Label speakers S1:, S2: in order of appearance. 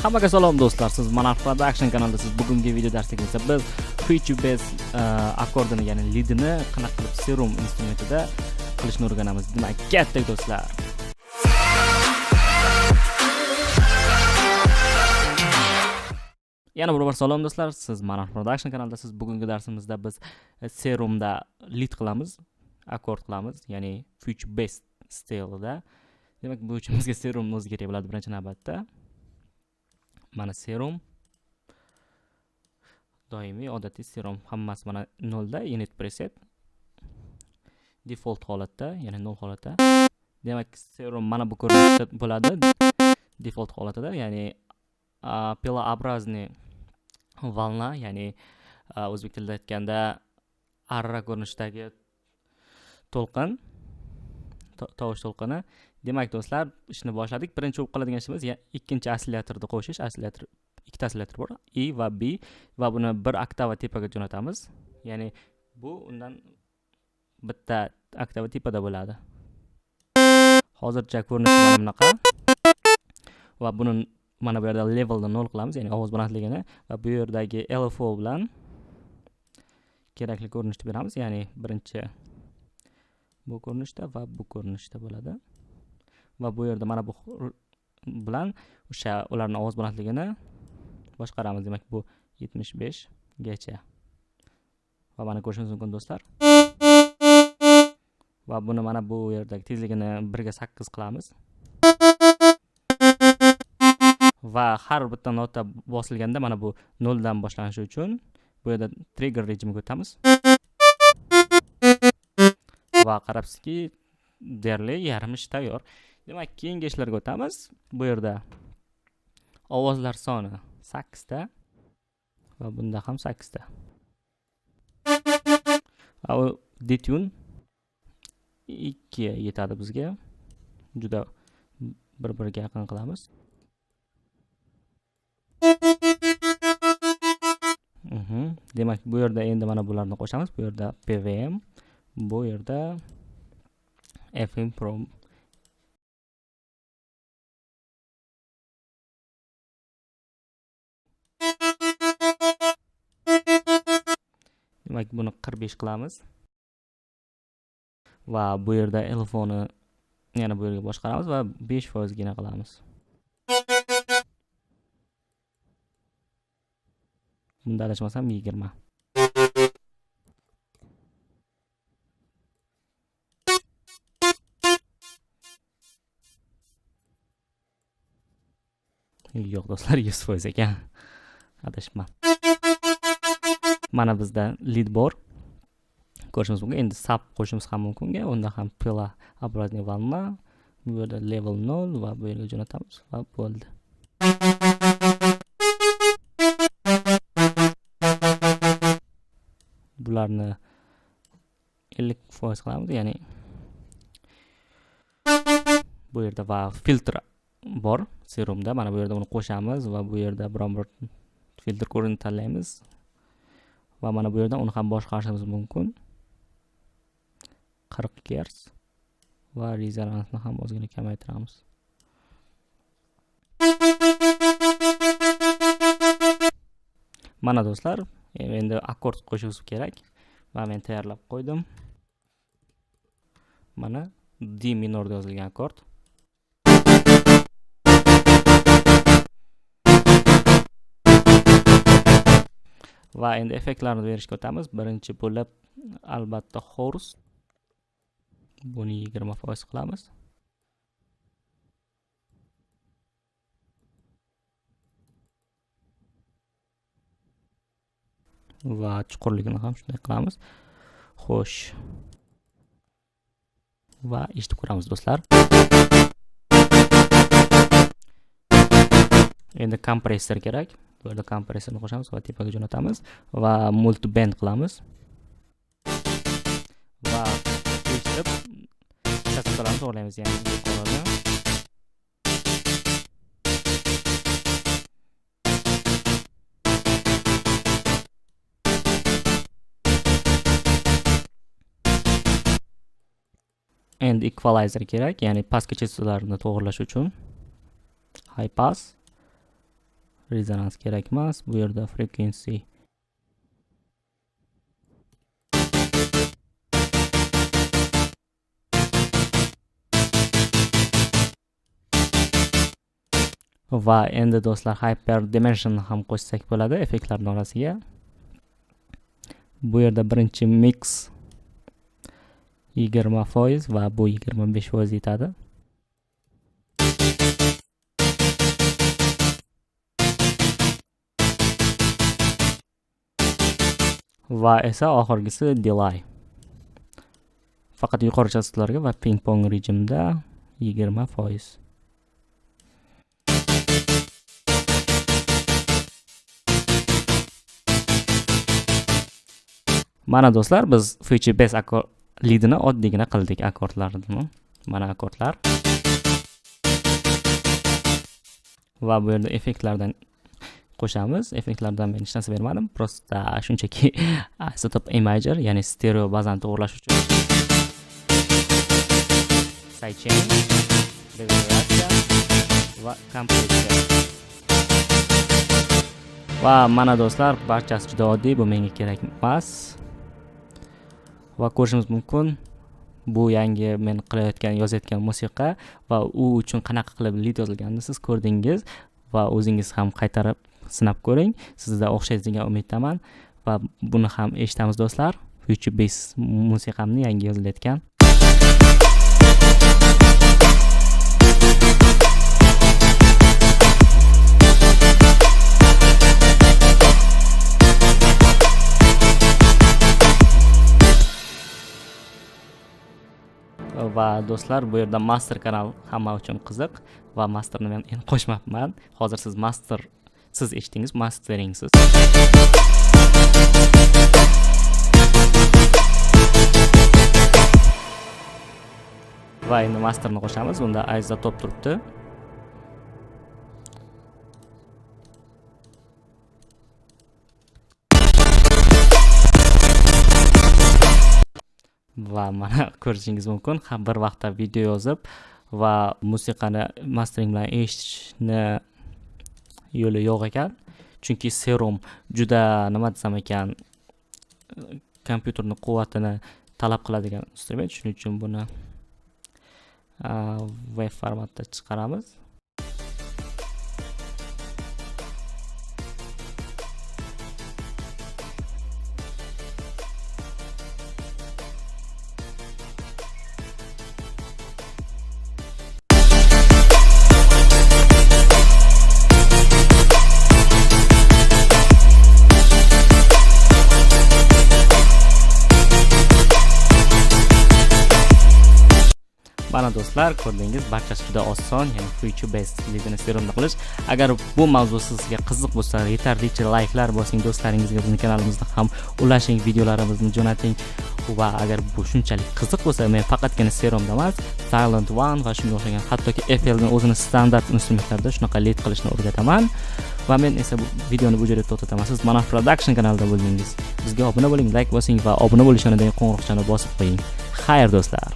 S1: Hammaga salom do'stlar, siz MONARCH Production kanalidasiz. Bugungi video darsligimizda biz feature bass akkordini, ya'ni leadini qanaqa qilib Serum instrumentida qilishni o'rganamiz. Demak, ketdik do'stlar. Yana bir bor salom do'stlar, siz MONARCH Production kanalidasiz. Bugungi darsimizda biz Serumda lead qilamiz, akkord qilamiz, ya'ni feature bass stilida. Demak, bu uchun bizga Serum o'zi kerak bo'ladi birinchi navbatda. Mana Serum. Doimiy odatiy Serum hammasi mana 0 da, init preset. Default holatda, ya'ni 0 holatda. Demak, Serum mana bu ko'rinishda bo'ladi. Default holatida, ya'ni piloobrazniy volna, ya'ni o'zbek tilida aytganda arra ko'rinishidagi to'lqin, tovush to'lqini. Demak do'stlar, ishni boshladik. Birinchi qiladigan ishimiz ikkinchi ossilyatorni qo'shish. Ossilyator, ikkita ossilyator bor, E va B, va buni bir oktava tepaga jo'natamiz. Ya'ni bu undan bitta oktava tepada bo'ladi. Hozircha ko'rinishi mana bunaqa. Va buni mana bu yerda levelni 0 qilamiz, ya'ni ovoz balandligini, va bu yerdagi LFO bilan kerakli ko'rinishni beramiz, ya'ni birinchi bu ko'rinishda va bu ko'rinishda bo'ladi. Va bu yerda mana bu bilan o'sha ularning ovoz balandligini boshqaramiz. Demak, bu 75 gacha. Va mana ko'rishingiz mumkin do'stlar. Va buni mana bu yerdagi tezligini 1 ga 8 qilamiz. Va har bitta nota bosilganda mana bu 0 dan boshlanishi uchun bu yerda trigger rejimiga o'tamiz. Va qarabsizki, deyarli yarim ish tayyor. Demak, keyingi ishlarga o'tamiz. Bu yerda ovozlar soni 8 ta va bunda ham 8 ta. Va detune 2 yetadi bizga. Juda bir-biriga yaqin qilamiz. Demak, bu yerda endi mana bularni qo'shamiz. Bu yerda PVM, bu yerda FM Pro. Demak, buni 45 qilamiz. Va bu yerda LFO'ni yana bu yerga boshqaramiz va 5% gina qilamiz. Bunda adashmasam 20. Yo'q do'stlar, 100% ekan. Adashma. Mana bizda lead bor. Ko'rishimiz mumkin. Endi sub qo'shimiz ham mumkin. Unda ham piloobrazniy volna. Bu yerda level 0 va bu yerga jo'natamiz va bo'ldi. Bularni 50% qilamiz, ya'ni bu yerda va filtr bor Serumda. Mana bu yerda uni qo'shamiz va bu yerda biron bir filtr ko'rinishini tanlaymiz. Va mana bu yerdan uni ham boshqarishimiz mumkin. 40 Hz va rezonansni ham ozgina kamaytiramiz. Mana do'stlar, endi akkord qo'shishimiz kerak. Va men tayyorlab qo'ydim. Mana D minorda yozilgan akkord. Va endi effektlarni berishga o'tamiz. Birinchi bo'lib albatta horse. Buni 20% qilamiz. Va chuqurligini ham shunday qilamiz. Xo'sh. Va eshitib ko'ramiz do'stlar. Endi kompressor kerak. Bu yerda kompressorni qo'shamiz va tepaga jo'natamiz va multiband qilamiz. Va eshitib chastotalarni to'g'rilaymiz, ya'ni yuqorida. Endi equalizer kerak, ya'ni pastki chastotalarni to'g'rilash uchun high pass Rezonans kerak emas. Bu yerda frequency va endi do'stlar hyper dimension ham qo'shsak bo'ladi effektlarning orasiga. Bu yerda birinchi mix 20% va bu 25% yetadi. Va esa oxirgisi delay. Faqat yuqori chastotalarga va ping pong rejimda 20%. Mana do'stlar, biz feature base leadini oddiygina qildik akkordlarni. Mana akkordlar. Va bu yerda effektlardan qo'shamiz. Effektlardan men hech narsa bermadim. Prosta shunchaki isotope imager, ya'ni stereo bazani to'g'irlash uchun sidechain, reverberation va compressor. Va mana do'stlar, barchasi juda oddiy, bu menga kerak emas. Va ko'rishimiz mumkin, bu yangi men yozayotgan musiqa va u uchun qanaqa qilib lead yozilganini siz ko'rdingiz va o'zingiz ham qaytarib sinab ko'ring. Sizda o'xshaydi degan umiddaman va buni ham eshitamiz do'stlar. Future Bass musiqamni yangi yozilayotgan. Va do'stlar, bu yerda master kanal hamma uchun qiziq va masterni men endi qo'shmabman. Hozir siz eshitdingiz, masteringsiz. Va endi masterni qo'shamiz. Unda izotop turibdi. Va mana ko'rishingiz mumkin, ham bir vaqtda video yozib va musiqani mastering bilan eshitishni yo'li yo'q ekan. Chunki Serum juda nima desam ekan, kompyuterning quvvatini talab qiladigan instrument. Shuning uchun buni wave formatda chiqaramiz. Mana do'stlar, ko'rdingiz, barchasi juda oson, ya'ni Future Bass leadini serumda qilish. Agar bu mavzu sizga qiziq bo'lsa, yetarlicha layklar bosing, do'stlaringizga bizning kanalimizda ham ulashing, videolarimizni jo'nating. Va agar bu shunchalik qiziq bo'lsa, men faqatgina serumda emas, Silent One va shunga o'xshagan, hattoki FLning o'zini standart instrumentlarda shunaqa lead qilishni o'rgataman. Va men esa bu videoni bu yerda to'xtataman. Siz MONARCH Production kanalida bo'ldingiz. Bizga obuna bo'ling, like bosing va obuna bo'lish yonidan qo'ng'iroqchani bosib qo'ying. Xayr do'stlar.